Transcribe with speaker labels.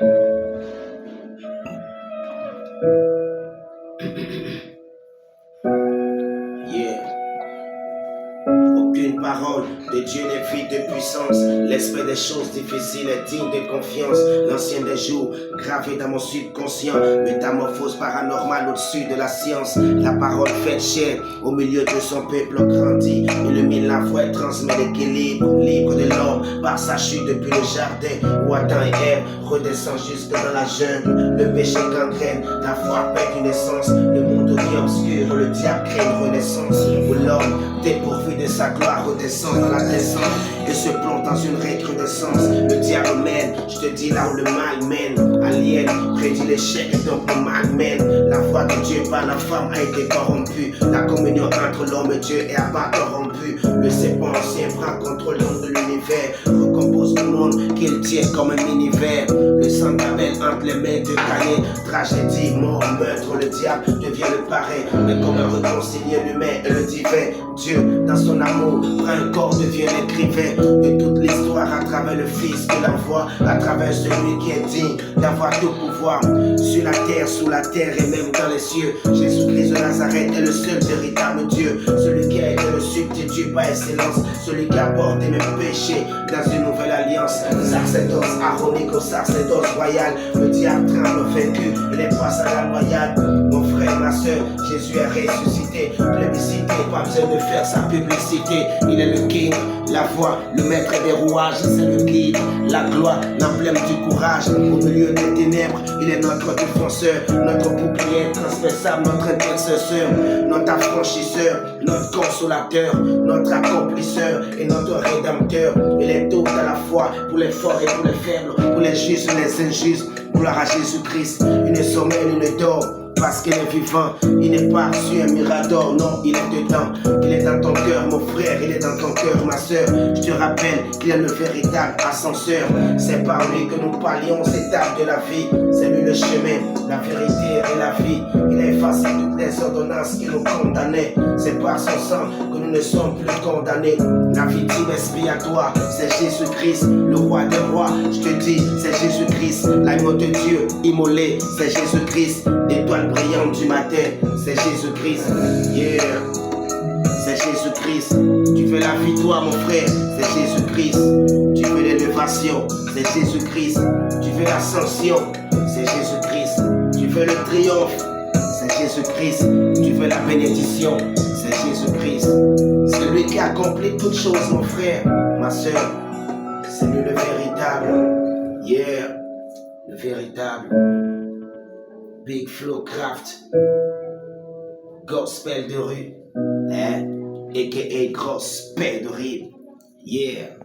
Speaker 1: Yeah. Aucune parole de Dieu n'est vide de puissance. L'aspect des choses difficiles est digne de confiance. L'ancien des jours, gravé dans mon subconscient. Métamorphose paranormale au-dessus de la science. La parole faite chair, au milieu de son peuple grandit. Illumine la voie et transmet l'équilibre. Libre de l'homme par sa chute depuis le jardin où Adam et Ève redescend jusque dans la jungle. Le péché gangrène, la foi perd une essence. Le monde devient obscur, le diable crée une renaissance. Où l'homme, dépourvu de sa gloire, redescend dans la descente et se plonge dans une recrudescence. Le diable mène, je te dis là où le mal mène. Alien prédit l'échec et donc le mal mène. La voix de Dieu par la femme a été corrompue. La communion entre l'homme et Dieu est corrompue. Le serpent ancien prend contrôle de l'univers, recompose le monde qu'il tient comme un univers. Le sang d'Abel entre les mains de Caïn. Tragédie, mort, meurtre, le diable devient le parrain. Mais comment réconcilier l'humain et le divin? Dieu, dans son amour, prend un corps, devient l'écrivain de toute l'histoire à travers le Fils qu'il envoie, à travers celui qui est digne d'avoir tout pouvoir. Sur la terre, sous la terre et même dans les cieux, Jésus-Christ de Nazareth est le seul véritable Dieu. Celui qui a été le substitut par excellence, celui qui a porté mes péchés dans une nouvelle alliance. Sacerdoce aronique au sacerdoce royal. Le diable tremble vaincu, il est face à la noyade. Mon frère, ma soeur, Jésus est ressuscité, plébiscité, pas besoin de faire sa publicité. Il est le king, la voix, le maître des rouages, c'est le guide, la gloire, l'emblème du courage. Au milieu des ténèbres, il est notre défenseur, notre bouclier transversal, notre intercesseur, notre affranchisseur, notre consolateur, notre accomplisseur et notre rédempteur. Il est tout à la fois pour les forts et pour les faibles, pour les justes et les injustes. Gloire à Jésus-Christ, il ne sommeille, il ne dort. Parce qu'il est vivant, il n'est pas sur un mirador, non, il est dedans, il est dans ton cœur, mon frère, il est dans ton cœur, ma soeur. Je te rappelle qu'il est le véritable ascenseur. C'est par lui que nous parlions aux étapes de la vie. C'est lui le chemin, la vérité et la vie. Il a effacé toutes les ordonnances qui nous condamnaient. C'est par son sang que nous ne sommes plus condamnés. La victime expiatoire, c'est Jésus-Christ, le roi des rois. Je te dis, c'est Jésus-Christ, l'agneau de Dieu immolé, c'est Jésus-Christ, l'étoile brillante du matin, c'est Jésus-Christ. Yeah, c'est Jésus-Christ. Tu veux la victoire, mon frère, c'est Jésus-Christ. Tu veux l'élévation, c'est Jésus-Christ. Tu veux l'ascension, c'est Jésus-Christ. Tu veux le triomphe, c'est Jésus-Christ. Tu veux la bénédiction, c'est Jésus-Christ. C'est lui qui accomplit toutes choses, mon frère, ma soeur. C'est lui le véritable. Yeah, le véritable. Big Flow Craft, gospel de rue, hein, a.k.a. gospel de rue, yeah.